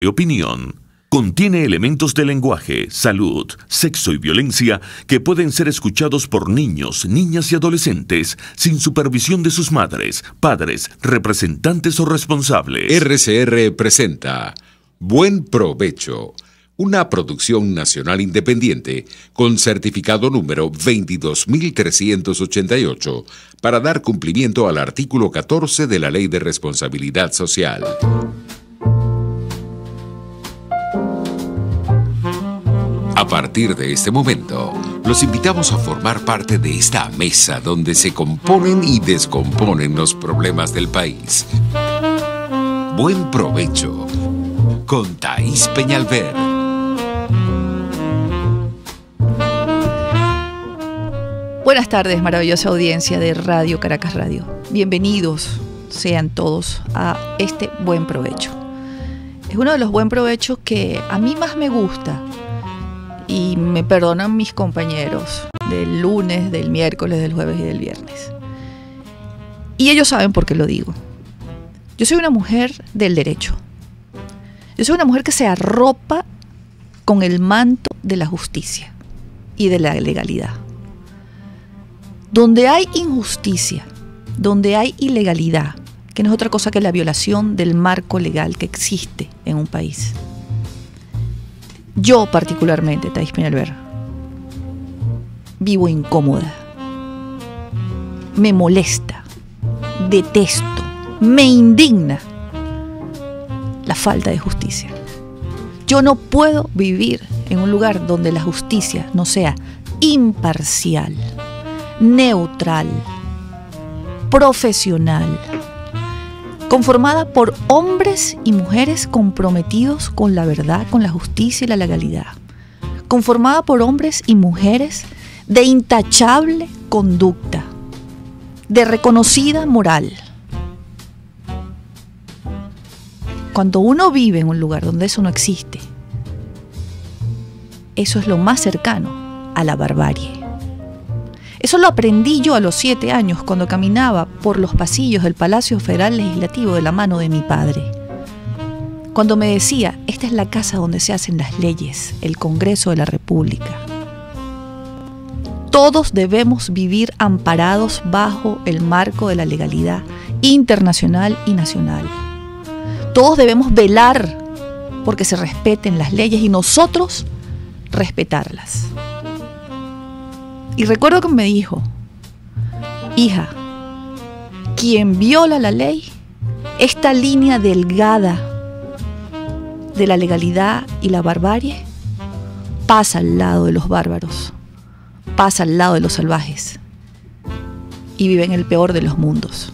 Opinión. Contiene elementos de lenguaje, salud, sexo y violencia que pueden ser escuchados por niños, niñas y adolescentes sin supervisión de sus madres, padres, representantes o responsables. RCR presenta Buen Provecho, una producción nacional independiente con certificado número 22.388 para dar cumplimiento al artículo 14 de la Ley de Responsabilidad Social. A partir de este momento, los invitamos a formar parte de esta mesa donde se componen y descomponen los problemas del país. Buen Provecho, con Thaís Peñalver. Buenas tardes, maravillosa audiencia de Radio Caracas Radio. Bienvenidos sean todos a este Buen Provecho. Es uno de los buen provechos que a mí más me gusta. Y me perdonan mis compañeros del lunes, del miércoles, del jueves y del viernes. Y ellos saben por qué lo digo. Yo soy una mujer del derecho. Yo soy una mujer que se arropa con el manto de la justicia y de la legalidad. Donde hay injusticia, donde hay ilegalidad, que no es otra cosa que la violación del marco legal que existe en un país. Yo particularmente, Thaís Peñalver, vivo incómoda, me molesta, detesto, me indigna la falta de justicia. Yo no puedo vivir en un lugar donde la justicia no sea imparcial, neutral, profesional, conformada por hombres y mujeres comprometidos con la verdad, con la justicia y la legalidad. Conformada por hombres y mujeres de intachable conducta, de reconocida moral. Cuando uno vive en un lugar donde eso no existe, eso es lo más cercano a la barbarie. Eso lo aprendí yo a los 7 años cuando caminaba por los pasillos del Palacio Federal Legislativo de la mano de mi padre. Cuando me decía, esta es la casa donde se hacen las leyes, el Congreso de la República. Todos debemos vivir amparados bajo el marco de la legalidad internacional y nacional. Todos debemos velar porque se respeten las leyes y nosotros respetarlas. Y recuerdo que me dijo, hija, quien viola la ley, esta línea delgada de la legalidad y la barbarie, pasa al lado de los bárbaros, pasa al lado de los salvajes y vive en el peor de los mundos.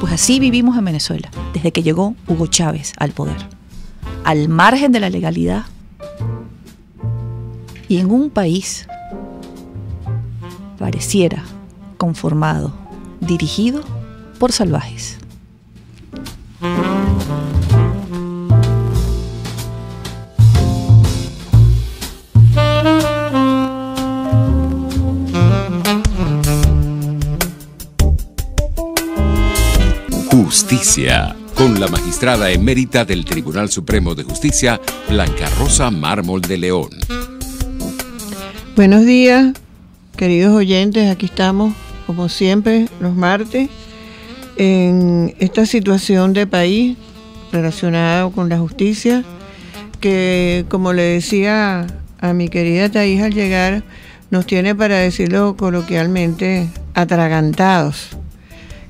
Pues así vivimos en Venezuela, desde que llegó Hugo Chávez al poder, al margen de la legalidad y en un país pareciera conformado, dirigido por salvajes. Justicia, con la magistrada emérita del Tribunal Supremo de Justicia, Blanca Rosa Mármol de León. Buenos días, queridos oyentes, aquí estamos, como siempre, los martes, en esta situación de país relacionada con la justicia, que, como le decía a mi querida Thaís al llegar, nos tiene, para decirlo coloquialmente, atragantados,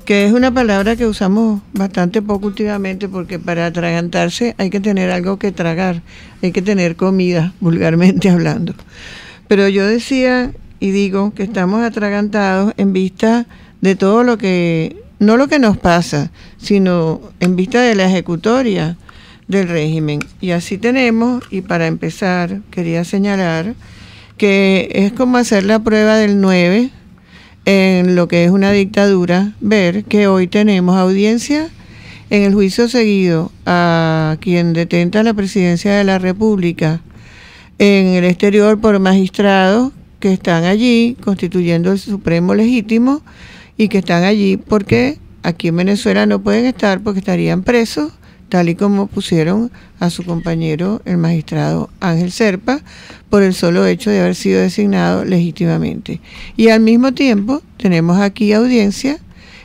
que es una palabra que usamos bastante poco últimamente, porque para atragantarse hay que tener algo que tragar, hay que tener comida, vulgarmente hablando. Pero yo decía y digo que estamos atragantados en vista de todo lo que, no lo que nos pasa, sino en vista de la ejecutoria del régimen. Y así tenemos, y para empezar, quería señalar que es como hacer la prueba del 9 en lo que es una dictadura, ver que hoy tenemos audiencia en el juicio seguido a quien detenta la presidencia de la República en el exterior por magistrados que están allí constituyendo el Supremo Legítimo y que están allí porque aquí en Venezuela no pueden estar porque estarían presos tal y como pusieron a su compañero, el magistrado Ángel Serpa, por el solo hecho de haber sido designado legítimamente. Y al mismo tiempo tenemos aquí audiencia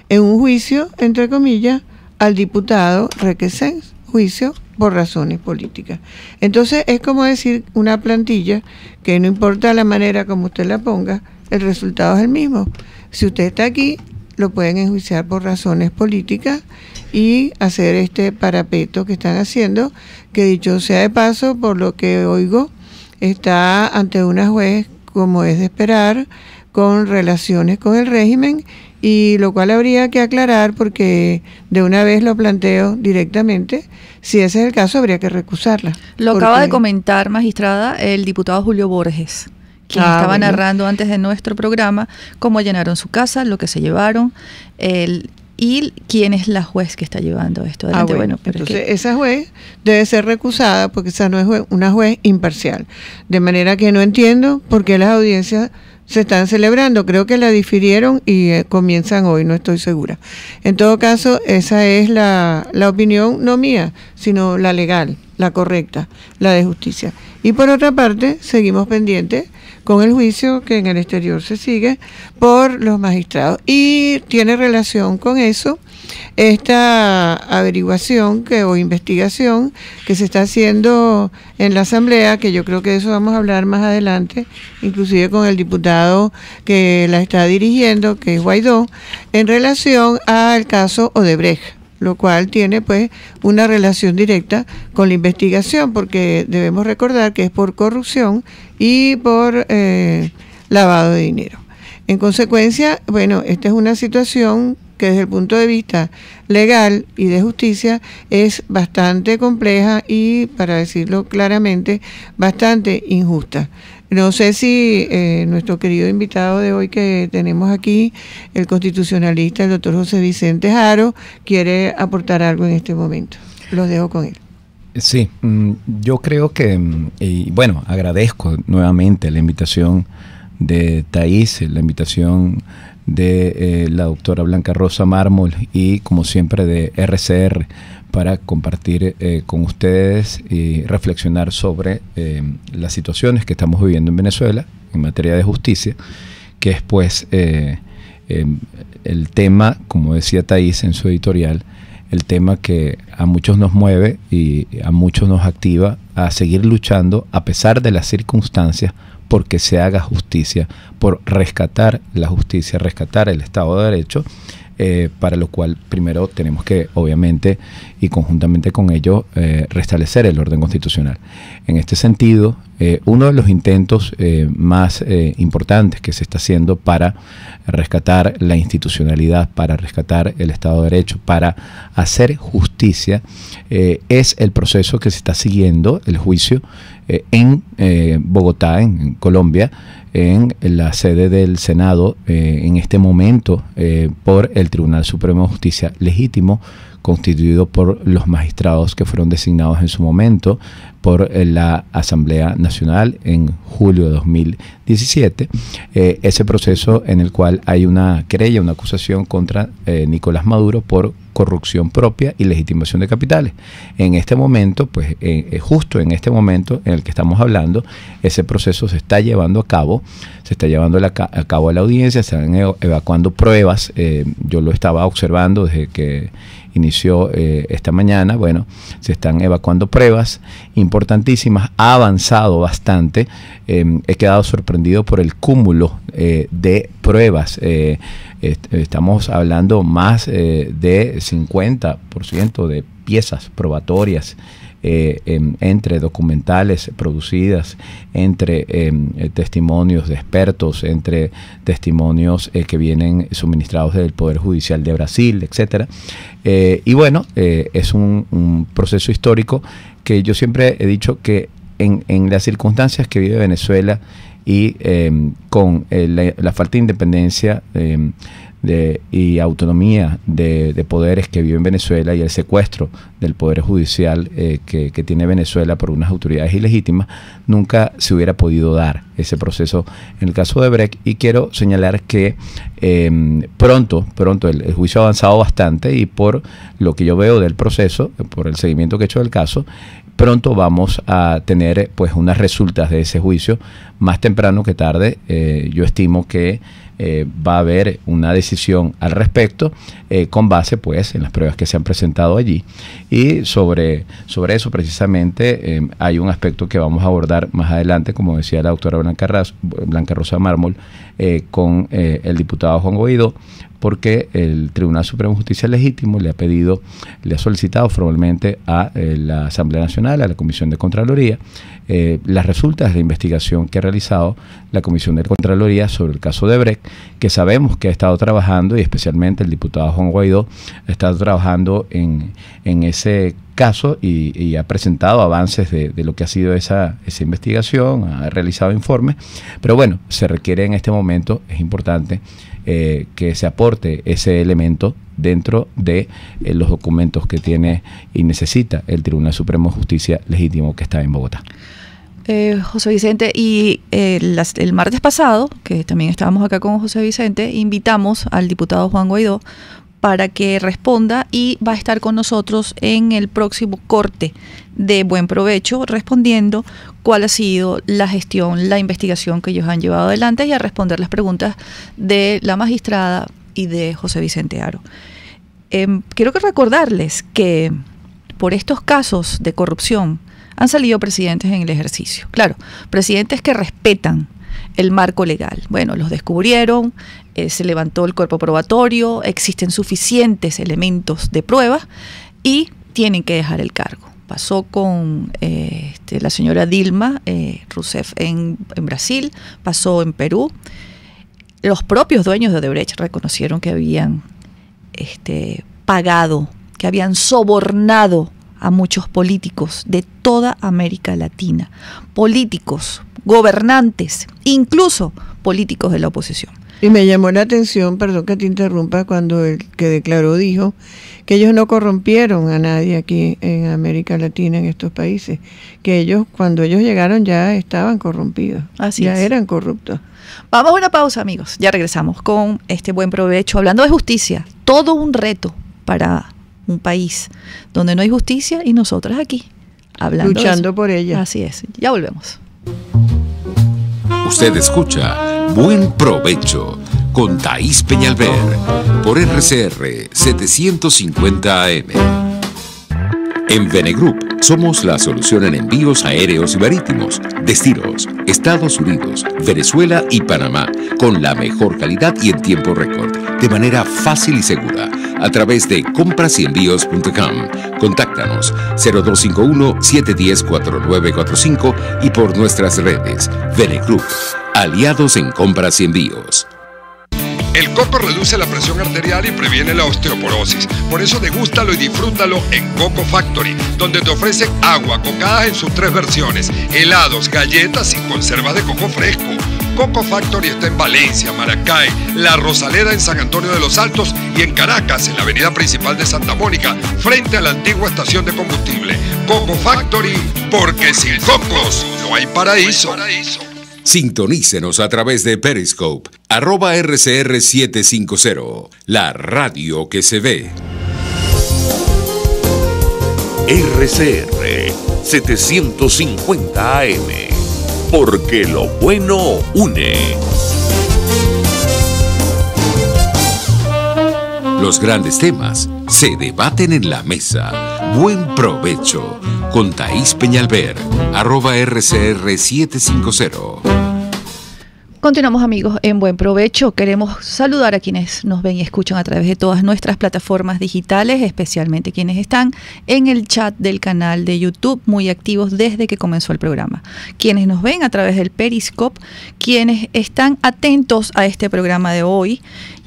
en un juicio, entre comillas, al diputado Requesens, juicio por razones políticas. Entonces es como decir una plantilla que no importa la manera como usted la ponga, el resultado es el mismo. Si usted está aquí, lo pueden enjuiciar por razones políticas y hacer este parapeto que están haciendo, que dicho sea de paso, por lo que oigo, está ante una juez, como es de esperar, con relaciones con el régimen, y lo cual habría que aclarar porque de una vez lo planteo directamente, si ese es el caso habría que recusarla. Lo acaba de comentar, magistrada, el diputado Julio Borges, quien estaba narrando antes de nuestro programa cómo allanaron su casa, lo que se llevaron, y quién es la juez que está llevando esto adelante. Pero entonces esa juez debe ser recusada porque esa no es una juez imparcial. De manera que no entiendo por qué las audiencias se están celebrando. Creo que la difirieron y comienzan hoy, no estoy segura. En todo caso, esa es la opinión, no mía, sino la legal, la correcta, la de justicia. Y por otra parte, seguimos pendientes con el juicio que en el exterior se sigue por los magistrados. Y tiene relación con eso esta averiguación o investigación que se está haciendo en la Asamblea, que yo creo que de eso vamos a hablar más adelante, inclusive con el diputado que la está dirigiendo, que es Guaidó, en relación al caso Odebrecht, lo cual tiene pues una relación directa con la investigación, porque debemos recordar que es por corrupción y por lavado de dinero. En consecuencia, bueno, esta es una situación que desde el punto de vista legal y de justicia es bastante compleja y, para decirlo claramente, bastante injusta. No sé si nuestro querido invitado de hoy que tenemos aquí, el constitucionalista, el doctor José Vicente Haro, quiere aportar algo en este momento. Los dejo con él. Sí, yo creo que, y bueno, agradezco nuevamente la invitación de Thais, la invitación de la doctora Blanca Rosa Mármol y, como siempre, de RCR para compartir con ustedes y reflexionar sobre las situaciones que estamos viviendo en Venezuela en materia de justicia, que es pues el tema, como decía Thais en su editorial, el tema que a muchos nos mueve y a muchos nos activa a seguir luchando a pesar de las circunstancias, porque se haga justicia, por rescatar la justicia, rescatar el Estado de Derecho, para lo cual primero tenemos que, obviamente, y conjuntamente con ello, restablecer el orden constitucional. En este sentido, uno de los intentos más importantes que se está haciendo para rescatar la institucionalidad, para rescatar el Estado de Derecho, para hacer justicia, es el proceso que se está siguiendo, el juicio en Bogotá, en Colombia, en la sede del Senado, en este momento, por el Tribunal Supremo de Justicia legítimo, constituido por los magistrados que fueron designados en su momento por la Asamblea Nacional en julio de 2017, ese proceso en el cual hay una querella, una acusación contra Nicolás Maduro por corrupción propia y legitimación de capitales. En este momento, pues justo en este momento en el que estamos hablando, ese proceso se está llevando a cabo, se está llevando a cabo la audiencia, se están evacuando pruebas, yo lo estaba observando desde que inició esta mañana. Bueno, se están evacuando pruebas importantísimas, ha avanzado bastante, he quedado sorprendido por el cúmulo de pruebas, estamos hablando más de 50% de piezas probatorias, entre documentales producidas, entre testimonios de expertos, entre testimonios que vienen suministrados del Poder Judicial de Brasil, etcétera. Y bueno, es un proceso histórico que yo siempre he dicho que en las circunstancias que vive Venezuela y con la falta de independencia y autonomía de poderes que vive en Venezuela y el secuestro del poder judicial que tiene Venezuela por unas autoridades ilegítimas, nunca se hubiera podido dar ese proceso en el caso de Brecht. Y quiero señalar que pronto el juicio ha avanzado bastante, y por lo que yo veo del proceso, por el seguimiento que he hecho del caso, pronto vamos a tener pues unas resultas de ese juicio, más temprano que tarde. Yo estimo que va a haber una decisión al respecto, con base pues en las pruebas que se han presentado allí. Y sobre eso precisamente hay un aspecto que vamos a abordar más adelante, como decía la doctora Blanca Rosa Mármol, con el diputado Juan Guaidó, porque el Tribunal Supremo de Justicia Legítimo le ha solicitado formalmente a la Asamblea Nacional, a la Comisión de Contraloría, las resultas de investigación que ha realizado la Comisión de Contraloría sobre el caso de Brecht, que sabemos que ha estado trabajando, y especialmente el diputado Juan Guaidó ha estado trabajando en ese caso, y ha presentado avances de lo que ha sido esa investigación, ha realizado informes. Pero bueno, se requiere en este momento, es importante que se aporte ese elemento dentro de los documentos que tiene y necesita el Tribunal Supremo de Justicia Legítimo, que está en Bogotá. José Vicente, y el martes pasado, que también estábamos acá con José Vicente, invitamos al diputado Juan Guaidó para que responda, y va a estar con nosotros en el próximo corte de Buen Provecho, respondiendo cuál ha sido la gestión, la investigación que ellos han llevado adelante, y a responder las preguntas de la magistrada y de José Vicente Haro. Quiero recordarles que por estos casos de corrupción han salido presidentes en el ejercicio. Claro, presidentes que respetan el marco legal. Bueno, los descubrieron, se levantó el cuerpo probatorio, existen suficientes elementos de prueba y tienen que dejar el cargo. Pasó con la señora Dilma Rousseff en Brasil, pasó en Perú. Los propios dueños de Odebrecht reconocieron que habían pagado, que habían sobornado a muchos políticos de toda América Latina, políticos, gobernantes, incluso políticos de la oposición. Y me llamó la atención, perdón que te interrumpa, cuando el que declaró dijo que ellos no corrompieron a nadie aquí en América Latina, en estos países, que ellos, cuando ellos llegaron, ya estaban corrompidos, ya eran corruptos. Vamos a una pausa, amigos, ya regresamos con este Buen Provecho, hablando de justicia, todo un reto para un país donde no hay justicia, y nosotras aquí hablando, luchando por ella. Así es, ya volvemos. Usted escucha Buen Provecho con Thaís Peñalver por RCR 750 AM. En Venegroup somos la solución en envíos aéreos y marítimos, destinos, Estados Unidos, Venezuela y Panamá, con la mejor calidad y en tiempo récord, de manera fácil y segura, a través de comprasyenvíos.com. Contáctanos 0251-710-4945 y por nuestras redes. Venegroup, aliados en compras y envíos. El coco reduce la presión arterial y previene la osteoporosis. Por eso degústalo y disfrútalo en Coco Factory, donde te ofrecen agua cocadas en sus 3 versiones, helados, galletas y conservas de coco fresco. Coco Factory está en Valencia, Maracay, La Rosaleda en San Antonio de los Altos y en Caracas, en la avenida principal de Santa Mónica, frente a la antigua estación de combustible. Coco Factory, porque sin cocos no hay paraíso. Sintonícenos a través de Periscope, @RCR750, la radio que se ve. RCR 750 AM, porque lo bueno une. Los grandes temas se debaten en la mesa. Buen Provecho con Thaís Peñalver, @RCR750. Continuamos, amigos, en Buen Provecho. Queremos saludar a quienes nos ven y escuchan a través de todas nuestras plataformas digitales, especialmente quienes están en el chat del canal de YouTube, muy activos desde que comenzó el programa. Quienes nos ven a través del Periscope, quienes están atentos a este programa de hoy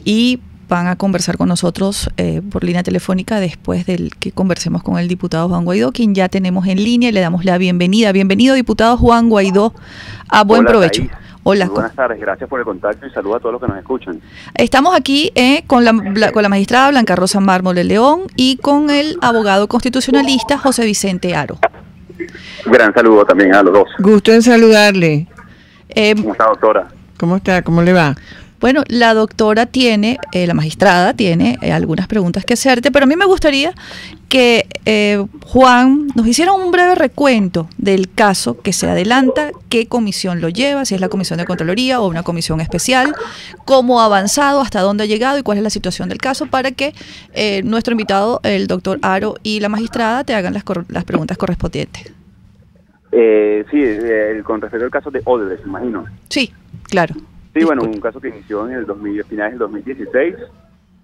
y van a conversar con nosotros por línea telefónica después del que conversemos con el diputado Juan Guaidó, quien ya tenemos en línea, y le damos la bienvenida. Bienvenido, diputado Juan Guaidó, a Buen Provecho. Thaís. Hola. Muy buenas tardes, gracias por el contacto y saludos a todos los que nos escuchan. Estamos aquí con la magistrada Blanca Rosa Mármol de León y con el abogado constitucionalista José Vicente Haro. Un gran saludo también a los dos. Gusto en saludarle. ¿Cómo está, doctora? ¿Cómo está? ¿Cómo le va? Bueno, la doctora tiene, la magistrada tiene algunas preguntas que hacerte, pero a mí me gustaría que Juan nos hiciera un breve recuento del caso que se adelanta, qué comisión lo lleva, si es la Comisión de Contraloría o una comisión especial, cómo ha avanzado, hasta dónde ha llegado y cuál es la situación del caso, para que nuestro invitado, el doctor Haro y la magistrada, te hagan las preguntas correspondientes. Sí, con respecto al caso de Odebrecht, imagino. Sí, claro. Sí, bueno, un caso que inició en finales del 2016,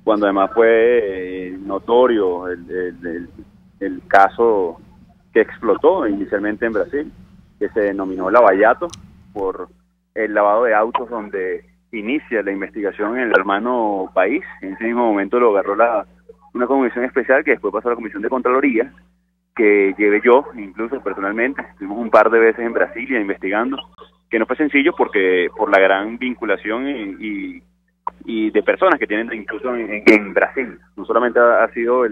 cuando además fue notorio el caso que explotó inicialmente en Brasil, que se denominó Lavallato, por el lavado de autos, donde inicia la investigación en el hermano país. En ese mismo momento lo agarró una comisión especial que después pasó a la Comisión de Contraloría, que llevé yo, incluso personalmente. Estuvimos un par de veces en Brasilia investigando, que no fue sencillo porque por la gran vinculación y de personas que tienen incluso en Brasil. No solamente ha sido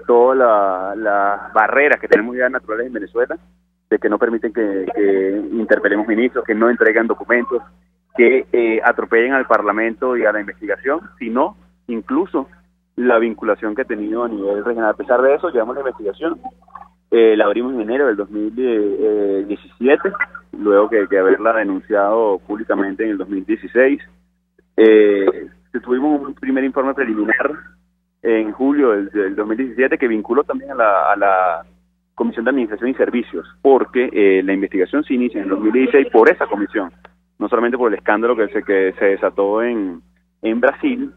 todas las barreras que tenemos ya naturales en Venezuela, de que no permiten que interpelemos ministros, que no entregan documentos, que atropellen al Parlamento y a la investigación, sino incluso la vinculación que ha tenido a nivel regional. A pesar de eso, llevamos la investigación. La abrimos en enero del 2017, luego que haberla denunciado públicamente en el 2016. Tuvimos un primer informe preliminar en julio del 2017 que vinculó también a la Comisión de Administración y Servicios, porque la investigación se inicia en el 2016 por esa comisión, no solamente por el escándalo que se desató en Brasil,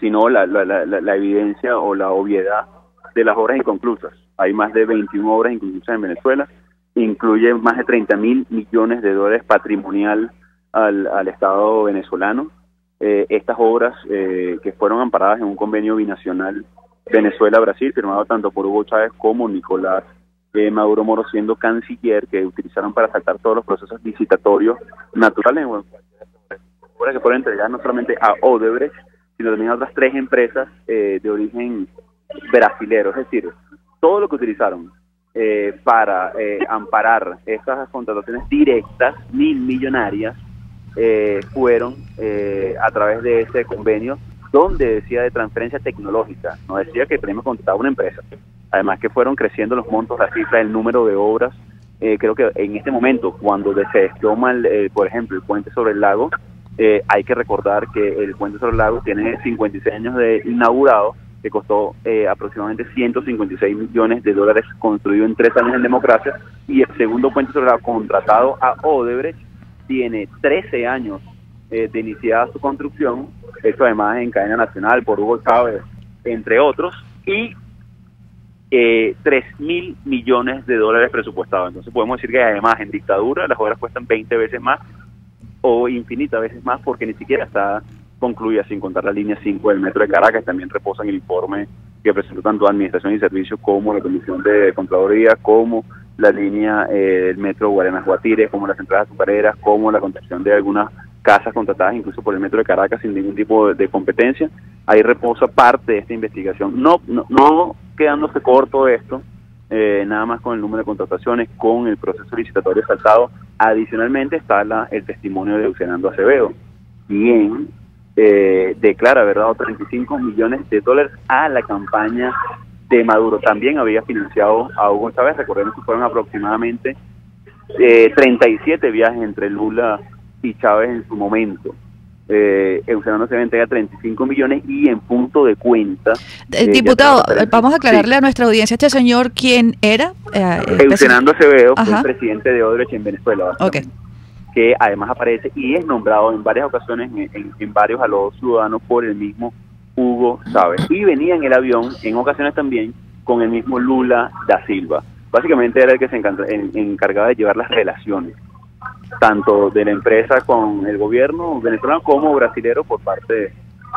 sino la evidencia o la obviedad de las obras inconclusas. Hay más de 21 obras inconclusas en Venezuela, incluye más de 30.000 millones de dólares patrimonial al Estado venezolano. Estas obras que fueron amparadas en un convenio binacional Venezuela-Brasil, firmado tanto por Hugo Chávez como Nicolás Maduro Moro, siendo canciller, que utilizaron para saltar todos los procesos licitatorios naturales, obras que fueron entregadas no solamente a Odebrecht, sino también a otras 3 empresas de origen brasilero. Es decir, todo lo que utilizaron para amparar estas contrataciones directas, millonarias, fueron a través de ese convenio, donde decía de transferencia tecnológica, no decía que teníamos que contratar una empresa. Además que fueron creciendo los montos, la cifra, el número de obras. Creo que en este momento, cuando se desploma, por ejemplo, el puente sobre el lago, hay que recordar que el puente sobre el lago tiene 56 años de inaugurado, que costó aproximadamente 156 millones de dólares, construido en 3 años en democracia, y el segundo puente sobre el lago contratado a Odebrecht tiene 13 años de iniciada su construcción, hecho además en cadena nacional por Hugo Chávez, entre otros, y 3.000 millones de dólares presupuestados. Entonces podemos decir que además en dictadura las obras cuestan 20 veces más o infinitas veces más, porque ni siquiera está concluida, sin contar la línea 5 del metro de Caracas. También reposa en el informe que presentó tanto Administración y Servicios como la Comisión de Contraloría, como la línea del metro Guarenas-Guatire, como las entradas azucareras, como la construcción de algunas casas contratadas incluso por el metro de Caracas sin ningún tipo de competencia. Ahí reposa parte de esta investigación, no quedándose corto esto, nada más con el número de contrataciones, con el proceso licitatorio saltado. Adicionalmente está el testimonio de Eusenando Acevedo, quien declara haber dado 35 millones de dólares a la campaña de Maduro. También había financiado a Hugo Chávez. Recordemos que fueron aproximadamente 37 viajes entre Lula y Chávez en su momento. Eusenando se entrega 35 millones y en punto de cuenta. Diputado, vamos a aclararle a nuestra audiencia, este señor, ¿quién era? Eusenando Acevedo fue el presidente de Odebrecht en Venezuela, que además aparece y es nombrado en varias ocasiones en varios alodos ciudadanos por el mismo Hugo Chávez. Y venía en el avión, en ocasiones también, con el mismo Lula da Silva. Básicamente era el que se encargaba de llevar las relaciones, tanto de la empresa con el gobierno venezolano como brasilero por parte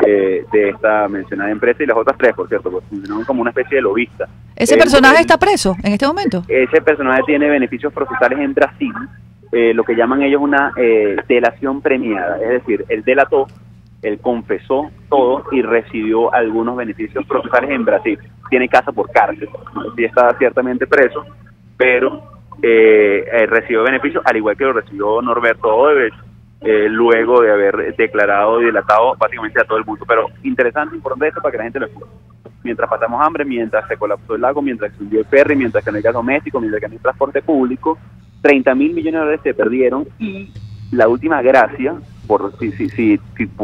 de esta mencionada empresa y las otras 3, por cierto, pues funcionaron como una especie de lobista. ¿Ese personaje está preso en este momento? Ese personaje tiene beneficios procesales en Brasil lo que llaman ellos una delación premiada, es decir, él delató, él confesó todo y recibió algunos beneficios procesales en Brasil. Tiene casa por cárcel, sí está ciertamente preso, pero recibió beneficios, al igual que lo recibió Norberto Odebrecht, luego de haber declarado y delatado básicamente a todo el mundo. Pero interesante, importante esto para que la gente lo escuche. Mientras pasamos hambre, mientras se colapsó el lago, mientras se hundió el ferry, mientras que no hay gas doméstico, mientras que no hay transporte público, 30.000 millones de dólares se perdieron. Y la última gracia, por si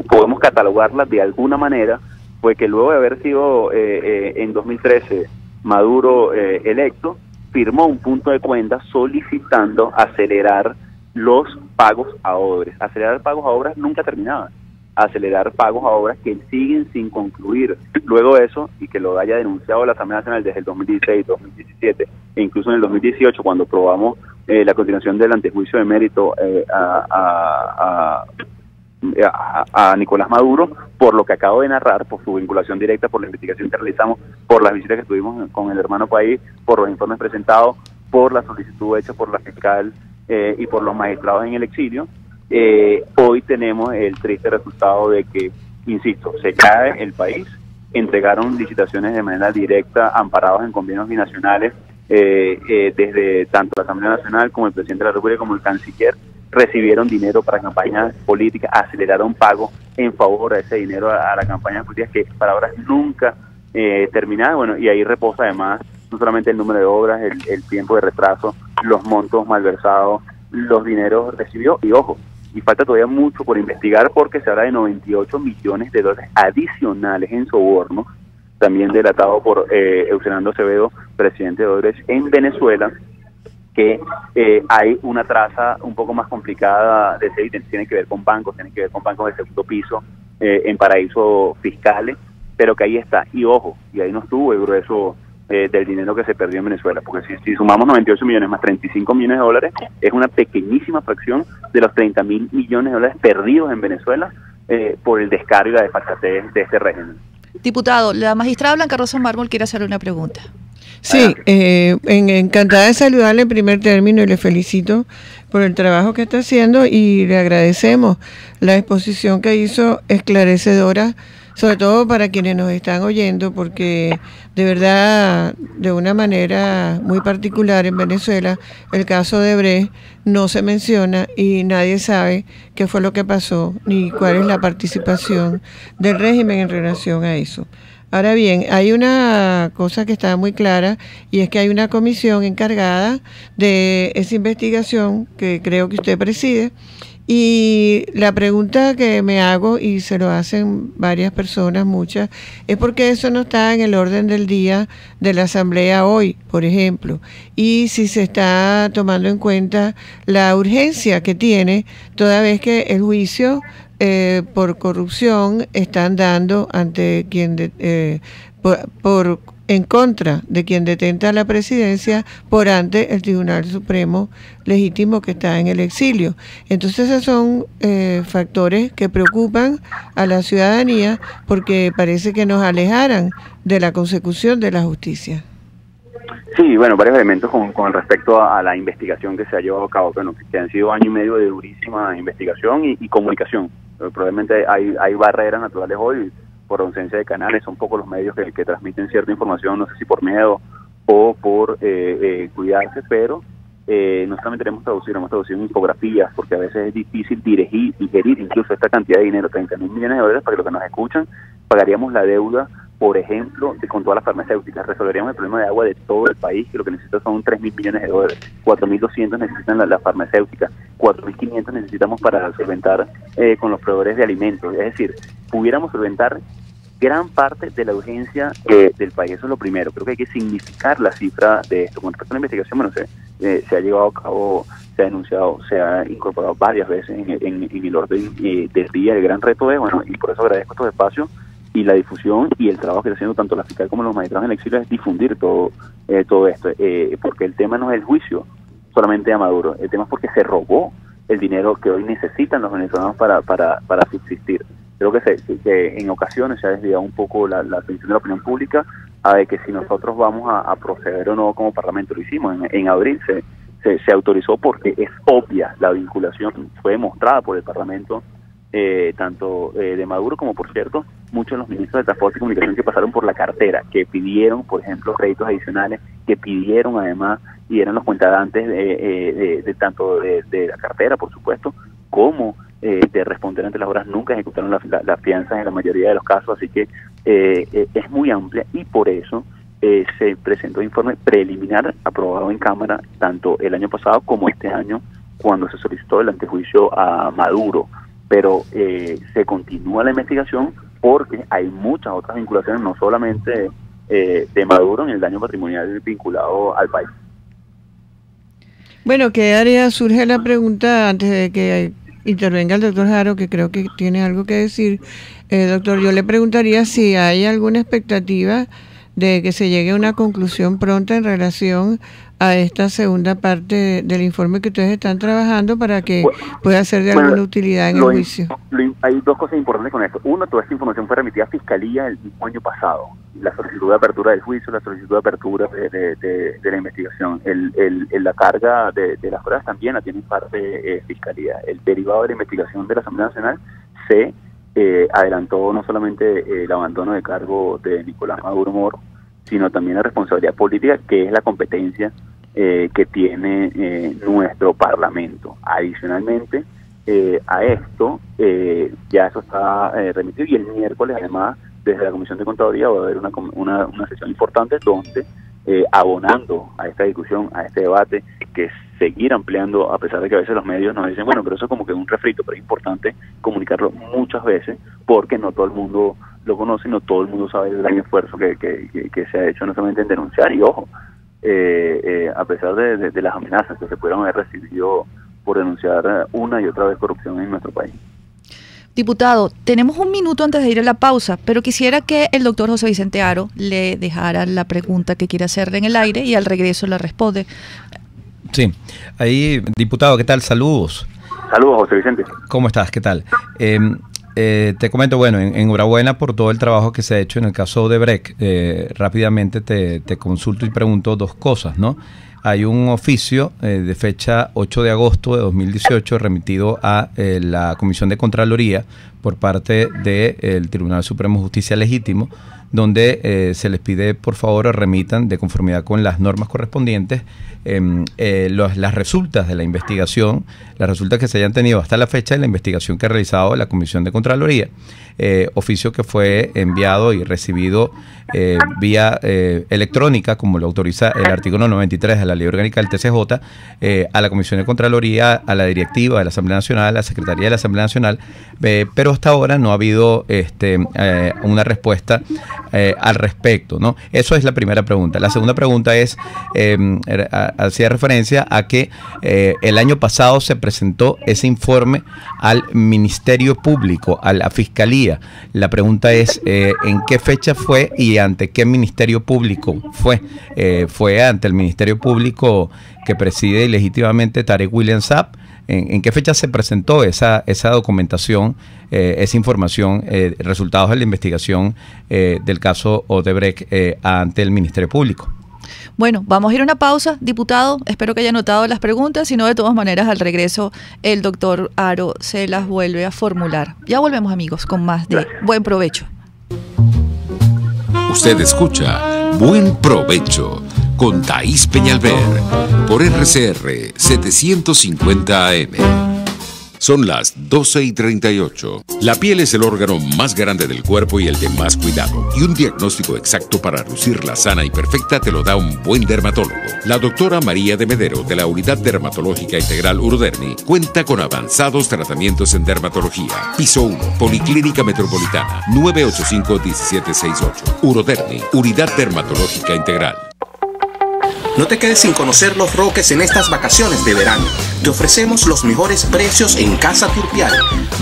podemos catalogarla de alguna manera, fue que luego de haber sido en 2013 Maduro electo, firmó un punto de cuenta solicitando acelerar los pagos a Odebrecht. Acelerar pagos a obras nunca terminaban. Acelerar pagos a obras que siguen sin concluir. Luego de eso, y que lo haya denunciado la Asamblea Nacional desde el 2016, 2017 e incluso en el 2018, cuando aprobamos la continuación del antejuicio de mérito a Nicolás Maduro, por lo que acabo de narrar, por su vinculación directa, por la investigación que realizamos, por las visitas que tuvimos con el hermano país, por los informes presentados, por la solicitud hecha por la fiscal y por los magistrados en el exilio. Hoy tenemos el triste resultado de que, insisto, se cae el país, entregaron licitaciones de manera directa, amparados en convenios binacionales, desde tanto la Asamblea Nacional como el presidente de la República como el canciller, recibieron dinero para campañas políticas, aceleraron pagos en favor de ese dinero a la campaña política que para ahora nunca terminada. Bueno, y ahí reposa además no solamente el número de obras, el tiempo de retraso, los montos malversados, los dineros recibidos, y ojo, y falta todavía mucho por investigar porque se habla de 98 millones de dólares adicionales en soborno, también delatado por Eusebio Acevedo, presidente de Odebrecht en Venezuela, que hay una traza un poco más complicada de seguir, tiene que ver con bancos, tiene que ver con bancos de segundo piso, en paraísos fiscales, pero que ahí está, y ojo, y ahí no estuvo el grueso del dinero que se perdió en Venezuela, porque si sumamos 98 millones más 35 millones de dólares, es una pequeñísima fracción de los 30.000 millones de dólares perdidos en Venezuela por el descaro y la desfachatez de este régimen. Diputado, la magistrada Blanca Rosa Mármol quiere hacerle una pregunta. Sí, encantada de saludarle en primer término y le felicito por el trabajo que está haciendo y le agradecemos la exposición que hizo, esclarecedora, sobre todo para quienes nos están oyendo, porque de verdad, de una manera muy particular en Venezuela, el caso de Odebrecht no se menciona y nadie sabe qué fue lo que pasó ni cuál es la participación del régimen en relación a eso. Ahora bien, hay una cosa que está muy clara y es que hay una comisión encargada de esa investigación que creo que usted preside. Y la pregunta que me hago, y se lo hacen varias personas, muchas, es por qué eso no está en el orden del día de la Asamblea hoy, por ejemplo, y si se está tomando en cuenta la urgencia que tiene, toda vez que el juicio por corrupción están dando ante quien en contra de quien detenta la presidencia por ante el Tribunal Supremo legítimo que está en el exilio. Entonces esos son factores que preocupan a la ciudadanía porque parece que nos alejaran de la consecución de la justicia. Sí, bueno, varios elementos con respecto a la investigación que se ha llevado a cabo, bueno, que han sido año y medio de durísima investigación y comunicación. Probablemente hay barreras naturales hoy por ausencia de canales, son pocos los medios que transmiten cierta información, no sé si por miedo o por cuidarse, pero no solamente hemos traducido en infografías, porque a veces es difícil digerir incluso esta cantidad de dinero, 30.000 millones de dólares, para que los que nos escuchan, pagaríamos la deuda, por ejemplo, con todas las farmacéuticas, resolveríamos el problema de agua de todo el país, que lo que necesita son 3.000 millones de dólares, 4.200 necesitan las farmacéuticas, 4.500 necesitamos para solventar con los proveedores de alimentos, es decir, pudiéramos solventar gran parte de la urgencia del país. Eso es lo primero. Creo que hay que significar la cifra de esto. Con respecto a la investigación, bueno, se ha llevado a cabo, se ha denunciado, se ha incorporado varias veces en el orden del día. El gran reto es, bueno, y por eso agradezco estos espacios y la difusión y el trabajo que está haciendo tanto la fiscal como los magistrados en el exilio, es difundir todo esto, porque el tema no es el juicio solamente a Maduro, el tema es porque se robó el dinero que hoy necesitan los venezolanos para subsistir. Creo que en ocasiones se ha desviado un poco la atención de la opinión pública a de que si nosotros vamos a proceder o no como Parlamento. Lo hicimos en abril, se autorizó porque es obvia la vinculación, fue demostrada por el Parlamento, tanto de Maduro como, por cierto, muchos de los ministros de Transporte y Comunicación que pasaron por la cartera, que pidieron, por ejemplo, créditos adicionales, que pidieron además, y eran los cuentadantes de tanto de la cartera, por supuesto, como de responder ante las obras, nunca ejecutaron las fianzas en la mayoría de los casos, así que es muy amplia, y por eso se presentó informe preliminar aprobado en Cámara tanto el año pasado como este año, cuando se solicitó el antejuicio a Maduro, pero se continúa la investigación porque hay muchas otras vinculaciones, no solamente de Maduro en el daño patrimonial vinculado al país. Bueno, ¿qué área surge la pregunta antes de que intervenga el doctor Haro, que creo que tiene algo que decir? Doctor, yo le preguntaría si hay alguna expectativa de que se llegue a una conclusión pronta en relación a esta segunda parte del informe que ustedes están trabajando para que pueda ser de alguna utilidad en el juicio. Hay dos cosas importantes con esto. Uno, toda esta información fue remitida a Fiscalía el mismo año pasado. La solicitud de apertura del juicio, la solicitud de apertura de la investigación. La carga de las pruebas también la tiene en parte Fiscalía. El derivado de la investigación de la Asamblea Nacional se adelantó no solamente el abandono de cargo de Nicolás Maduro Moro, sino también la responsabilidad política, que es la competencia que tiene nuestro Parlamento. Adicionalmente a esto, ya eso está remitido, y el miércoles además desde la Comisión de Contaduría va a haber una sesión importante donde abonando a esta discusión, a este debate, que seguir ampliando, a pesar de que a veces los medios nos dicen, bueno, pero eso es como que un refrito, pero es importante comunicarlo muchas veces, porque no todo el mundo lo conoce, no todo el mundo sabe el gran esfuerzo que se ha hecho, no solamente en denunciar, y ojo, a pesar de las amenazas que se pudieron haber recibido por denunciar una y otra vez corrupción en nuestro país. Diputado, tenemos un minuto antes de ir a la pausa, pero quisiera que el doctor José Vicente Haro le dejara la pregunta que quiere hacerle en el aire y al regreso la responde. Sí, ahí, diputado, ¿qué tal? Saludos. Saludos, José Vicente. ¿Cómo estás? ¿Qué tal? Te comento, bueno, enhorabuena por todo el trabajo que se ha hecho en el caso de Brecht. Rápidamente te consulto y pregunto dos cosas, ¿no? Hay un oficio de fecha 8 de agosto de 2018 remitido a la Comisión de Contraloría por parte del Tribunal Supremo de Justicia Legítimo, donde se les pide, por favor, remitan de conformidad con las normas correspondientes las resultas de la investigación, las resultas que se hayan tenido hasta la fecha de la investigación que ha realizado la Comisión de Contraloría. Oficio que fue enviado y recibido vía electrónica, como lo autoriza el artículo 93 de la Ley Orgánica del TCJ, a la Comisión de Contraloría, a la directiva de la Asamblea Nacional, a la Secretaría de la Asamblea Nacional, pero hasta ahora no ha habido una respuesta al respecto, ¿no? Eso es la primera pregunta. La segunda pregunta es, hacía referencia a que el año pasado se presentó ese informe al Ministerio Público, a la Fiscalía. La pregunta es, ¿en qué fecha fue y ante qué Ministerio Público fue? ¿Fue ante el Ministerio Público que preside legítimamente Tarek William Saab? ¿En qué fecha se presentó esa documentación, esa información, resultados de la investigación del caso Odebrecht ante el Ministerio Público? Bueno, vamos a ir a una pausa, diputado. Espero que haya notado las preguntas, si no, de todas maneras, al regreso el doctor Haro se las vuelve a formular. Ya volvemos, amigos, con más de Buen Provecho. Usted escucha Buen Provecho con Thaís Peñalver por RCR 750 AM. Son las 12:38. La piel es el órgano más grande del cuerpo y el de más cuidado. Y un diagnóstico exacto para lucirla sana y perfecta te lo da un buen dermatólogo. La doctora María de Medero, de la Unidad Dermatológica Integral Uroderni, cuenta con avanzados tratamientos en dermatología. Piso 1, Policlínica Metropolitana, 985-1768. Uroderni, Unidad Dermatológica Integral. No te quedes sin conocer Los Roques en estas vacaciones de verano. Te ofrecemos los mejores precios en Casa Turpial.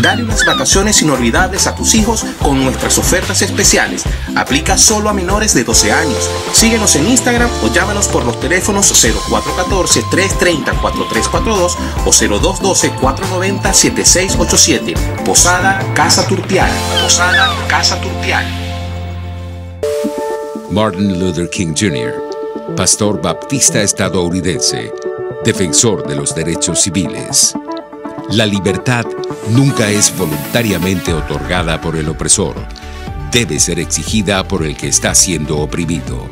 Dale unas vacaciones inolvidables a tus hijos con nuestras ofertas especiales. Aplica solo a menores de 12 años. Síguenos en Instagram o llámanos por los teléfonos 0414-330-4342 o 0212-490-7687. Posada Casa Turpial. Posada Casa Turpial. Martin Luther King Jr., pastor baptista estadounidense, defensor de los derechos civiles. La libertad nunca es voluntariamente otorgada por el opresor. Debe ser exigida por el que está siendo oprimido.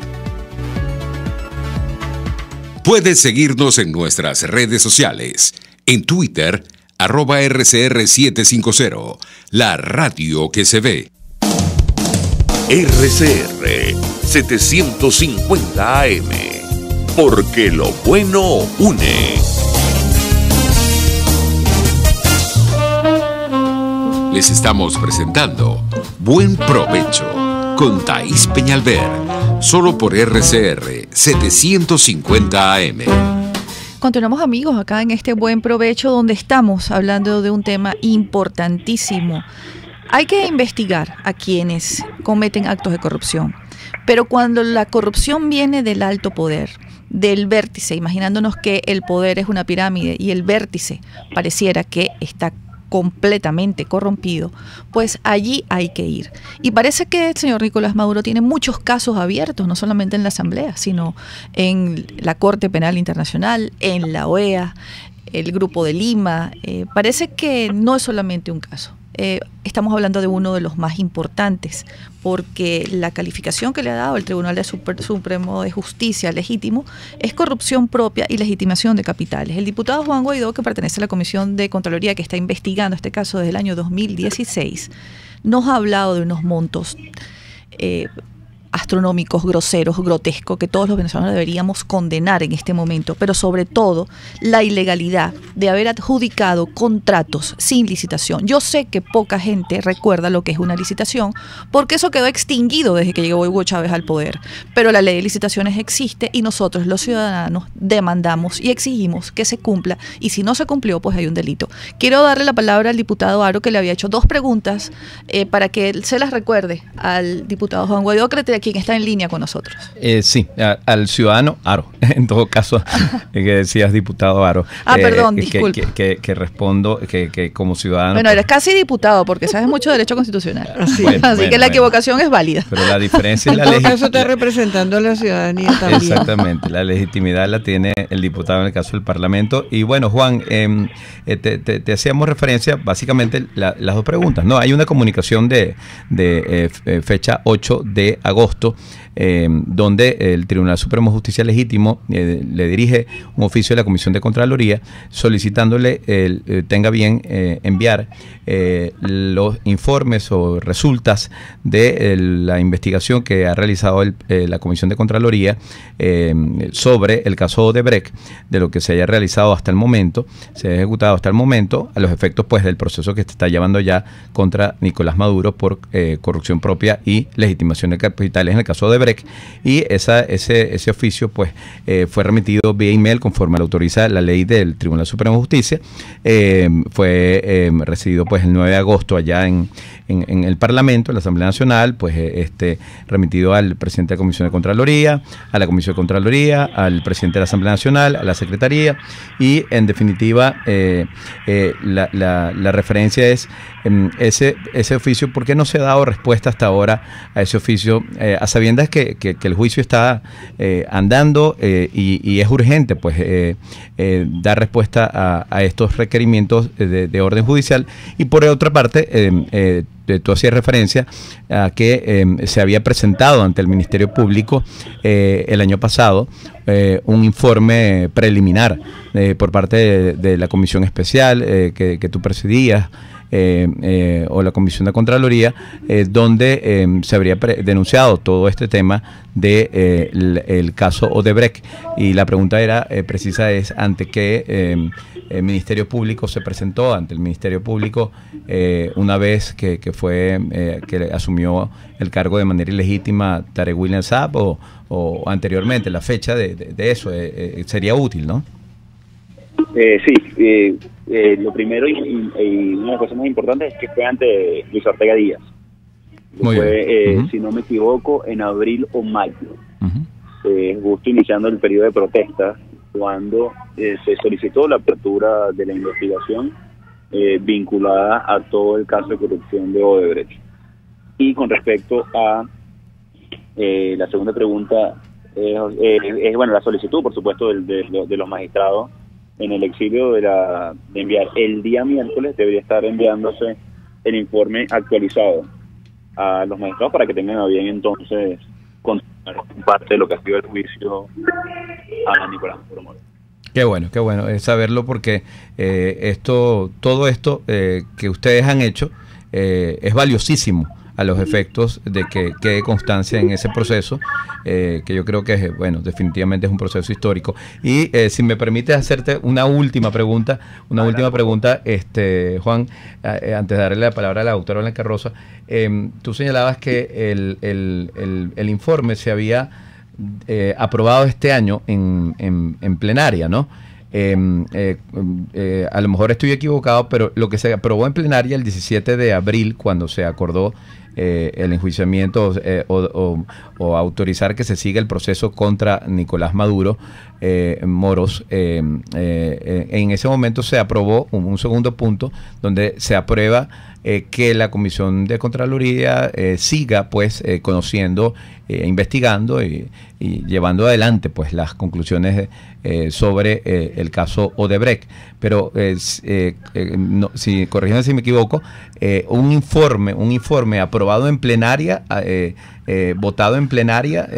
Puedes seguirnos en nuestras redes sociales. En Twitter, @RCR750, la radio que se ve. RCR 750 AM, porque lo bueno une. Les estamos presentando Buen Provecho con Thaís Peñalver, solo por RCR 750 AM. Continuamos, amigos, acá en este Buen Provecho, donde estamos hablando de un tema importantísimo. Hay que investigar a quienes cometen actos de corrupción, pero cuando la corrupción viene del alto poder, del vértice, imaginándonos que el poder es una pirámide y el vértice pareciera que está completamente corrompido, pues allí hay que ir. Y parece que el señor Nicolás Maduro tiene muchos casos abiertos, no solamente en la Asamblea, sino en la Corte Penal Internacional, en la OEA, el Grupo de Lima. Parece que no es solamente un caso. Estamos hablando de uno de los más importantes, porque la calificación que le ha dado el Tribunal Supremo de Justicia legítimo es corrupción propia y legitimación de capitales. El diputado Juan Guaidó, que pertenece a la Comisión de Contraloría que está investigando este caso desde el año 2016, nos ha hablado de unos montos astronómicos, groseros, grotescos, que todos los venezolanos deberíamos condenar en este momento, pero sobre todo la ilegalidad de haber adjudicado contratos sin licitación. Yo sé que poca gente recuerda lo que es una licitación, porque eso quedó extinguido desde que llegó Hugo Chávez al poder, pero la ley de licitaciones existe y nosotros los ciudadanos demandamos y exigimos que se cumpla, y si no se cumplió, pues hay un delito. Quiero darle la palabra al diputado Aro, que le había hecho dos preguntas para que él se las recuerde al diputado Juan Guaidó, quien está en línea con nosotros. Sí, al ciudadano Aro, en todo caso, que decías diputado Aro. Perdón, disculpe. Que respondo que como ciudadano... Bueno, eres casi diputado porque sabes mucho de derecho constitucional. Así que la equivocación es válida. Pero la diferencia es la legitimidad. En todo caso está representando a la ciudadanía también. Exactamente, la legitimidad la tiene el diputado en el caso del Parlamento. Y bueno, Juan, te hacíamos referencia básicamente las dos preguntas, ¿no? Hay una comunicación de fecha 8 de agosto, donde el Tribunal Supremo de Justicia Legítimo le dirige un oficio a la Comisión de Contraloría solicitándole tenga bien enviar los informes o resultas de la investigación que ha realizado la Comisión de Contraloría sobre el caso Odebrecht, de lo que se haya realizado hasta el momento, se ha ejecutado hasta el momento, a los efectos pues del proceso que se está llevando ya contra Nicolás Maduro por corrupción propia y legitimación de capitales en el caso de Odebrecht, y ese oficio pues fue remitido vía email conforme lo autoriza la ley del Tribunal Supremo de Justicia. Fue recibido pues el 9 de agosto allá en el Parlamento, en la Asamblea Nacional, pues remitido al presidente de la Comisión de Contraloría, a la Comisión de Contraloría, al presidente de la Asamblea Nacional, a la Secretaría, y en definitiva la referencia es ese oficio. ¿Por qué no se ha dado respuesta hasta ahora a ese oficio, a sabiendas que el juicio está andando y es urgente pues dar respuesta a estos requerimientos de orden judicial? Y por otra parte, tú hacías referencia a que se había presentado ante el Ministerio Público el año pasado un informe preliminar por parte de la Comisión Especial que tú presidías, o la Comisión de Contraloría, donde se habría denunciado todo este tema de el caso Odebrecht, y la pregunta era precisa, es ante qué el Ministerio Público se presentó ante el Ministerio Público una vez que asumió el cargo de manera ilegítima Tarek William Saab, o anteriormente. La fecha de eso sería útil, ¿no? Sí, lo primero y una de las cosas más importantes es que fue ante Luis Ortega Díaz. Fue, si no me equivoco, en abril o mayo, justo iniciando el periodo de protesta, cuando se solicitó la apertura de la investigación vinculada a todo el caso de corrupción de Odebrecht. Y con respecto a la segunda pregunta, bueno, la solicitud, por supuesto, de los magistrados en el exilio de enviar el día miércoles, debería estar enviándose el informe actualizado a los magistrados para que tengan a bien entonces continuar parte de lo que ha sido el juicio a Nicolás Maduro Moros. Qué bueno saberlo, porque todo esto que ustedes han hecho es valiosísimo a los efectos de que quede constancia en ese proceso, que yo creo que definitivamente es un proceso histórico. Y si me permites hacerte una última pregunta, Juan, antes de darle la palabra a la doctora Blanca Rosa, tú señalabas que el informe se había aprobado este año en plenaria, ¿no? A lo mejor estoy equivocado, pero lo que se aprobó en plenaria el 17 de abril, cuando se acordó el enjuiciamiento o autorizar que se siga el proceso contra Nicolás Maduro Moros, en ese momento se aprobó un segundo punto donde se aprueba que la Comisión de Contraloría siga conociendo, investigando y llevando adelante las conclusiones sobre el caso Odebrecht. Pero corrígeme si me equivoco, un informe aprobado en plenaria, votado en plenaria,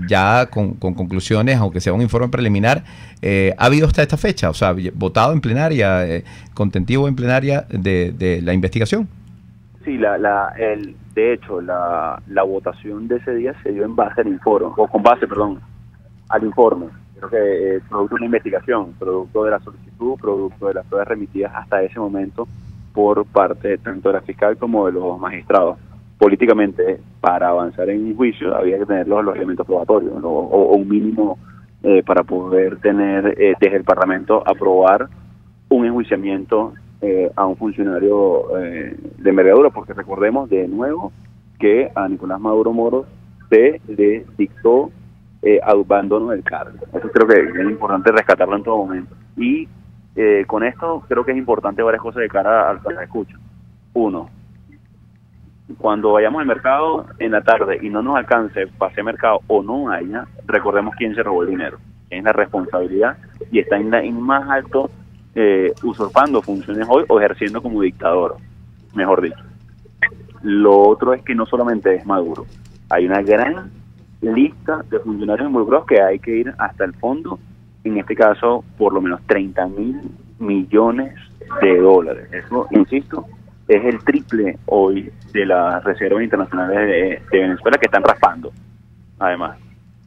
ya con conclusiones, aunque sea un informe preliminar, ha habido hasta esta fecha, o sea, votado en plenaria, contentivo en plenaria de la investigación. Sí, de hecho, la votación de ese día se dio en base al informe, al informe. Creo que producto de una investigación, producto de la solicitud, producto de las pruebas remitidas hasta ese momento por parte tanto de la fiscal como de los magistrados. Políticamente, para avanzar en un juicio había que tener los elementos probatorios, ¿no? o un mínimo para poder tener desde el Parlamento aprobar un enjuiciamiento a un funcionario de envergadura, porque recordemos de nuevo que a Nicolás Maduro Moros se le dictó abandono del cargo. Eso creo que es importante rescatarlo en todo momento. Y con esto creo que es importante varias cosas de cara a la escucha. Uno, cuando vayamos al mercado en la tarde y no nos alcance pase mercado o no haya, recordemos quién se robó el dinero. Es la responsabilidad y está en más alto usurpando funciones hoy o ejerciendo como dictador, mejor dicho. Lo otro es que no solamente es Maduro, hay una gran lista de funcionarios involucrados que hay que ir hasta el fondo, en este caso por lo menos 30.000 millones de dólares. Eso, insisto, es el triple hoy de las reservas internacionales de Venezuela, que están raspando, además.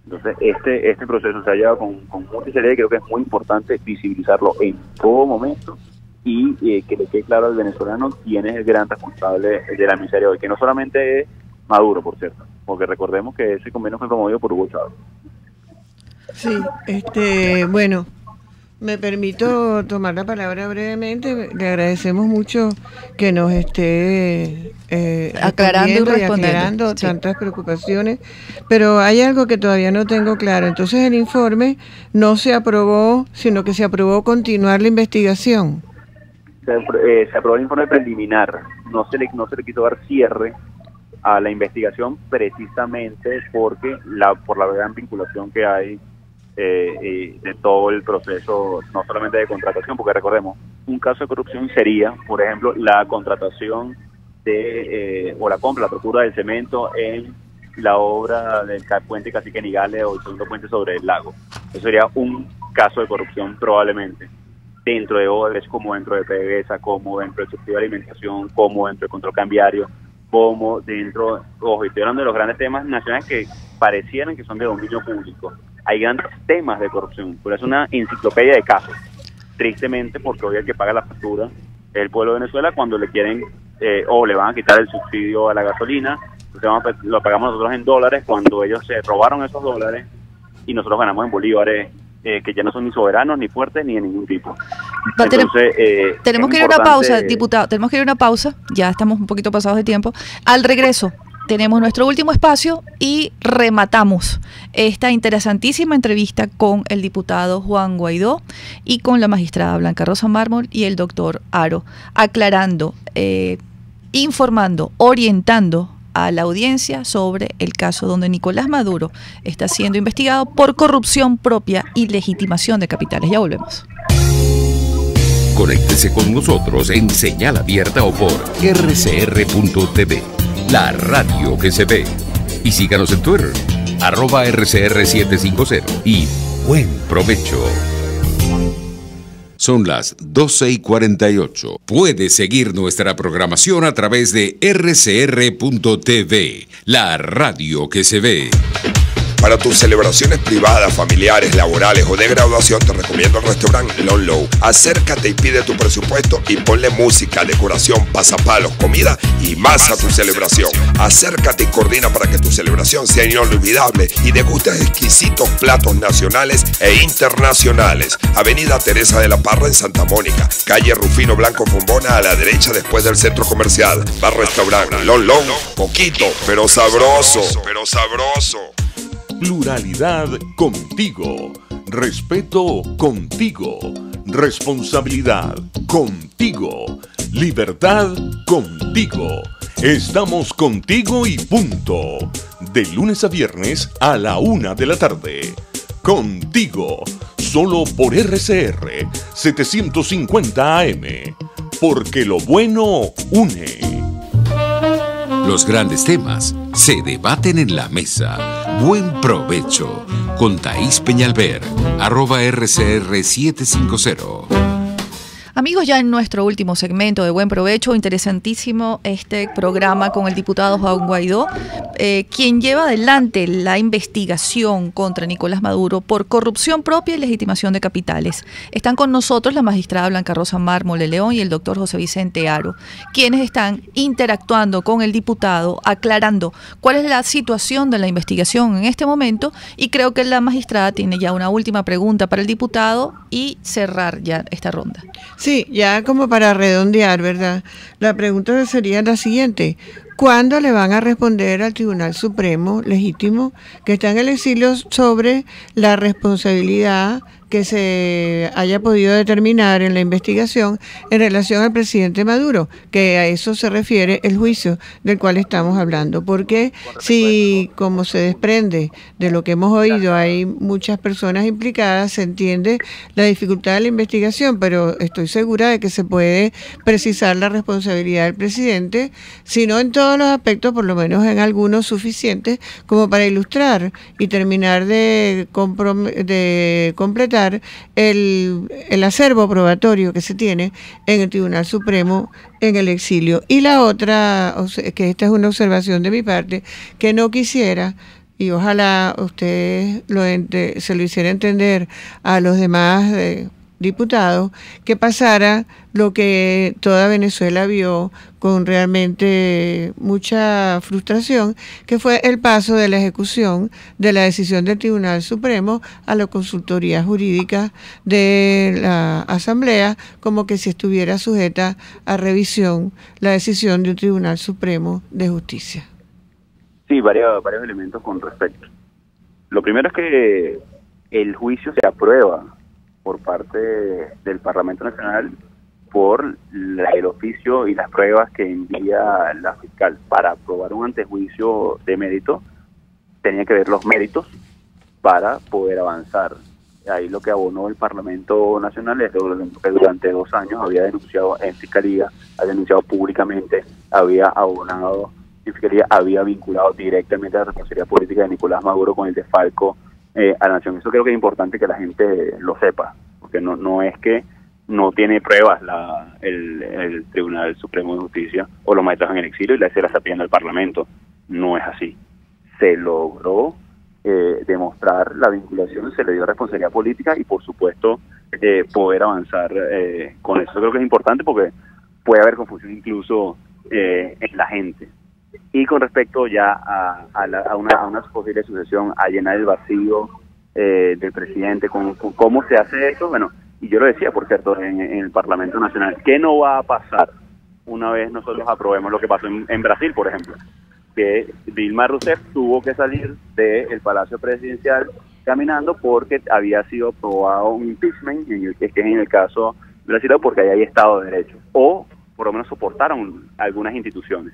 Entonces, este proceso se ha llevado con mucha seriedad y creo que es muy importante visibilizarlo en todo momento y que le quede claro al venezolano quién es el gran responsable de la miseria hoy, que no solamente es Maduro, por cierto, porque recordemos que ese convenio fue promovido por Hugo Chávez. Sí, bueno, me permito tomar la palabra brevemente. Le agradecemos mucho que nos esté aclarando y aclarando sí, tantas preocupaciones, pero hay algo que todavía no tengo claro. Entonces el informe no se aprobó, sino que se aprobó continuar la investigación. Se aprobó el informe preliminar, no se le quiso dar cierre a la investigación precisamente porque por la gran vinculación que hay de todo el proceso, no solamente de contratación, porque recordemos, un caso de corrupción sería, por ejemplo, la contratación o la compra, la procura del cemento en la obra del puente Cacique Nigales o el segundo puente sobre el lago. Eso sería un caso de corrupción probablemente, dentro de Odebrecht, como dentro de PDVSA, como dentro del subsidio de alimentación, como dentro del control cambiario, como dentro, estoy hablando de los grandes temas nacionales que parecieran que son de dominio público. Hay grandes temas de corrupción, pero es una enciclopedia de casos, tristemente, porque hoy el que paga la factura es el pueblo de Venezuela cuando le quieren o le van a quitar el subsidio a la gasolina, entonces lo pagamos nosotros en dólares cuando ellos se robaron esos dólares y nosotros ganamos en bolívares que ya no son ni soberanos, ni fuertes, ni de ningún tipo. Entonces, tenemos que ir a una pausa, diputado, tenemos que ir a una pausa, ya estamos un poquito pasados de tiempo. Al regreso tenemos nuestro último espacio y rematamos esta interesantísima entrevista con el diputado Juan Guaidó y con la magistrada Blanca Rosa Mármol y el doctor Haro, aclarando, informando, orientando a la audiencia sobre el caso donde Nicolás Maduro está siendo investigado por corrupción propia y legitimación de capitales. Ya volvemos. Conéctese con nosotros en señal abierta o por rcr.tv, la radio que se ve. Y síganos en Twitter, @rcr750 y buen provecho. Son las 12:48. Puedes seguir nuestra programación a través de rcr.tv, la radio que se ve. Para tus celebraciones privadas, familiares, laborales o de graduación, te recomiendo el restaurante Lon Low. Acércate y pide tu presupuesto y ponle música, decoración, pasapalos, comida y más a tu celebración. Acércate y coordina para que tu celebración sea inolvidable y degustes exquisitos platos nacionales e internacionales. Avenida Teresa de la Parra en Santa Mónica, calle Rufino Blanco Fombona a la derecha después del centro comercial. Bar restaurante Lon Low, poquito, pero sabroso. Pluralidad contigo. Respeto contigo. Responsabilidad contigo. Libertad contigo. Estamos contigo y punto. De lunes a viernes a la 1 de la tarde. Contigo. Solo por RCR 750 AM. Porque lo bueno une. Los grandes temas se debaten en la mesa. Buen provecho con Thaís Peñalver, @RCR750. Amigos, ya en nuestro último segmento de Buen Provecho, interesantísimo este programa con el diputado Juan Guaidó, quien lleva adelante la investigación contra Nicolás Maduro por corrupción propia y legitimación de capitales. Están con nosotros la magistrada Blanca Rosa Mármol de León y el doctor José Vicente Haro, quienes están interactuando con el diputado, aclarando cuál es la situación de la investigación en este momento, y creo que la magistrada tiene ya una última pregunta para el diputado y cerrar ya esta ronda. Sí, ya como para redondear, ¿verdad? La pregunta sería la siguiente: ¿cuándo le van a responder al Tribunal Supremo legítimo que está en el exilio sobre la responsabilidad que se haya podido determinar en la investigación en relación al presidente Maduro? Que a eso se refiere el juicio del cual estamos hablando. Porque si, como se desprende de lo que hemos oído, hay muchas personas implicadas, se entiende la dificultad de la investigación, pero estoy segura de que se puede precisar la responsabilidad del presidente, si no en todos los aspectos, por lo menos en algunos suficientes, como para ilustrar y terminar de completar el acervo probatorio que se tiene en el Tribunal Supremo en el exilio. Y la otra, que esta es una observación de mi parte, que no quisiera, y ojalá usted se lo hiciera entender a los demás diputados, que pasara lo que toda Venezuela vio con realmente mucha frustración, que fue el paso de la ejecución de la decisión del Tribunal Supremo a la consultoría jurídica de la Asamblea, como que si estuviera sujeta a revisión la decisión de un Tribunal Supremo de Justicia. Sí, varios elementos con respecto. Lo primero es que el juicio se aprueba por parte del Parlamento Nacional por el oficio y las pruebas que envía la fiscal. Para aprobar un antejuicio de mérito, tenía que ver los méritos para poder avanzar. Ahí lo que abonó el Parlamento Nacional es que durante 2 años había denunciado en Fiscalía, había denunciado públicamente, había abonado en Fiscalía, había vinculado directamente a la responsabilidad política de Nicolás Maduro con el desfalco a la nación. Eso creo que es importante que la gente lo sepa, porque no es que no tiene pruebas el Tribunal Supremo de Justicia o los magistrados en el exilio y se la está pidiendo al Parlamento. No es así. Se logró demostrar la vinculación, se le dio responsabilidad política y por supuesto poder avanzar con eso. Creo que es importante porque puede haber confusión incluso en la gente. Y con respecto ya a una posible sucesión, a llenar el vacío del presidente, con cómo se hace eso, bueno, y yo lo decía, por cierto, en el Parlamento Nacional, ¿qué no va a pasar una vez nosotros aprobemos lo que pasó en Brasil, por ejemplo? Que Dilma Rousseff tuvo que salir del Palacio Presidencial caminando porque había sido aprobado un impeachment, que es en el caso brasileño, porque ahí hay Estado de Derecho, o por lo menos soportaron algunas instituciones.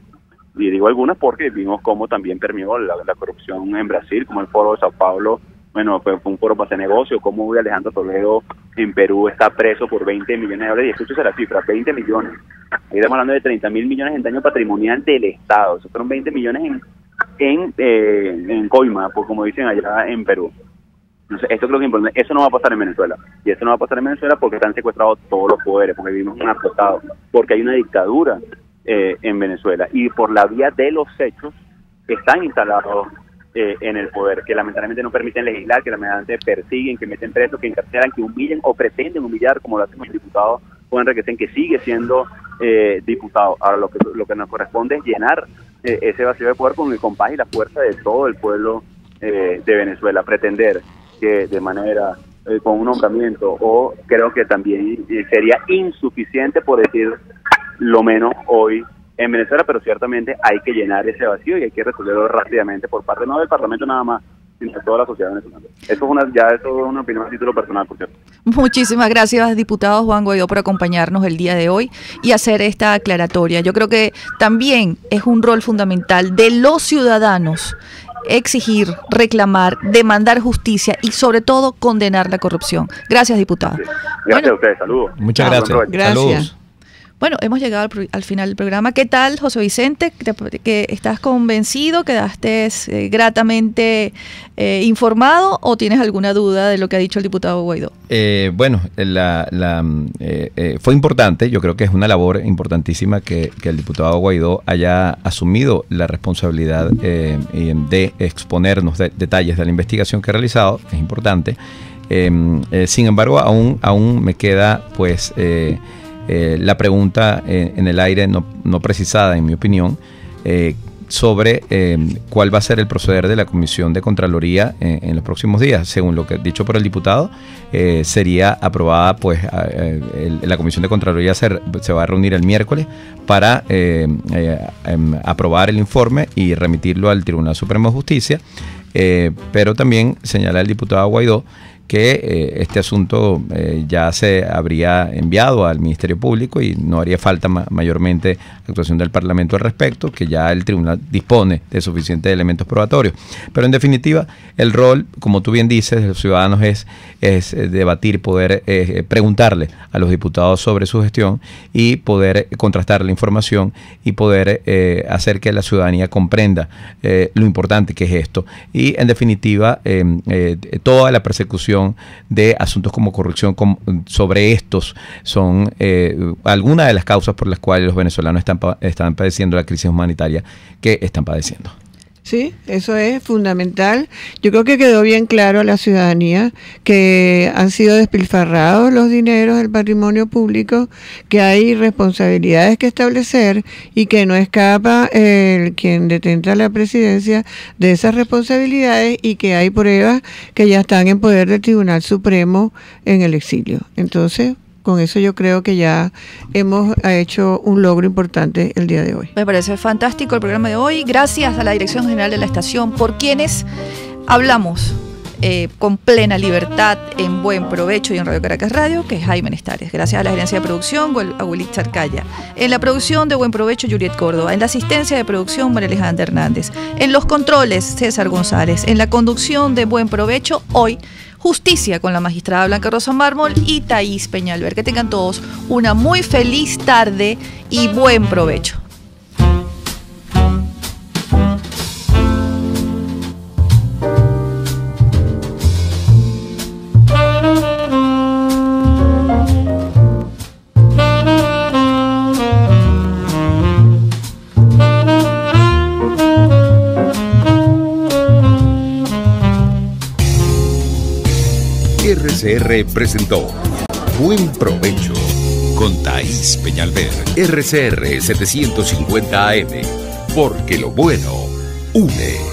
Y digo algunas porque vimos cómo también permeó la corrupción en Brasil, como el Foro de Sao Paulo, bueno, fue un foro para hacer negocio, como Alejandro Toledo en Perú está preso por 20 millones de dólares, y escúchese la cifra, 20 millones. Ahí estamos hablando de 30.000 millones en daño patrimonial del Estado. Esos fueron 20 millones en coima, pues como dicen allá en Perú. Entonces, esto creo que es importante. Eso no va a pasar en Venezuela. Y eso no va a pasar en Venezuela porque están secuestrados todos los poderes, porque vivimos un narcotráfico, porque hay una dictadura en Venezuela. Y por la vía de los hechos están instalados en el poder, que lamentablemente no permiten legislar, que lamentablemente persiguen, que meten presos, que encarcelan, que humillan o pretenden humillar, como lo hacen los diputados Juan Enriquecen, que sigue siendo diputado. Ahora lo que nos corresponde es llenar ese vacío de poder con el compás y la fuerza de todo el pueblo de Venezuela. Pretender que de manera con un nombramiento, o creo que también sería insuficiente, por decir lo menos, hoy en Venezuela, pero ciertamente hay que llenar ese vacío y hay que resolverlo rápidamente por parte no del Parlamento nada más, sino de toda la sociedad venezolana. Eso es una opinión a título personal, por cierto. Muchísimas gracias, diputado Juan Guaidó, por acompañarnos el día de hoy y hacer esta aclaratoria. Yo creo que también es un rol fundamental de los ciudadanos exigir, reclamar, demandar justicia y sobre todo condenar la corrupción. Gracias, diputado. Sí. Gracias a ustedes, saludos. Muchas gracias. Gracias. Saludos. Bueno, hemos llegado al final del programa. ¿Qué tal, José Vicente? ¿Que estás convencido? ¿Quedaste gratamente informado o tienes alguna duda de lo que ha dicho el diputado Guaidó? Bueno, fue importante. Yo creo que es una labor importantísima que el diputado Guaidó haya asumido la responsabilidad de exponernos detalles de la investigación que ha realizado. Es importante. Sin embargo, aún me queda pues la pregunta en el aire no precisada, en mi opinión, sobre cuál va a ser el proceder de la Comisión de Contraloría en los próximos días. Según lo que dicho por el diputado, sería aprobada, pues la Comisión de Contraloría se va a reunir el miércoles para aprobar el informe y remitirlo al Tribunal Supremo de Justicia, pero también señala el diputado Guaidó que este asunto ya se habría enviado al Ministerio Público y no haría falta mayormente actuación del Parlamento al respecto, que ya el tribunal dispone de suficientes elementos probatorios. Pero en definitiva, el rol, como tú bien dices, de los ciudadanos es debatir, poder preguntarle a los diputados sobre su gestión y poder contrastar la información y poder hacer que la ciudadanía comprenda lo importante que es esto. Y en definitiva, toda la persecución de asuntos como corrupción sobre estos son algunas de las causas por las cuales los venezolanos están padeciendo la crisis humanitaria que están padeciendo. Sí, eso es fundamental. Yo creo que quedó bien claro a la ciudadanía que han sido despilfarrados los dineros del patrimonio público, que hay responsabilidades que establecer y que no escapa quien detenta la presidencia de esas responsabilidades, y que hay pruebas que ya están en poder del Tribunal Supremo en el exilio. Entonces, con eso yo creo que ya hemos hecho un logro importante el día de hoy. Me parece fantástico el programa de hoy. Gracias a la Dirección General de la Estación, por quienes hablamos con plena libertad en Buen Provecho y en Radio Caracas Radio, que es Jaime Nestares. Gracias a la gerencia de producción, a Willy Charcaya. En la producción de Buen Provecho, Juliet Córdoba. En la asistencia de producción, María Alejandra Hernández. En los controles, César González. En la conducción de Buen Provecho, hoy, Justicia, con la magistrada Blanca Rosa Mármol y Thaís Peñalver. Que tengan todos una muy feliz tarde y buen provecho. RCR presentó Buen Provecho con Thaís Peñalver. RCR 750 AM, porque lo bueno une.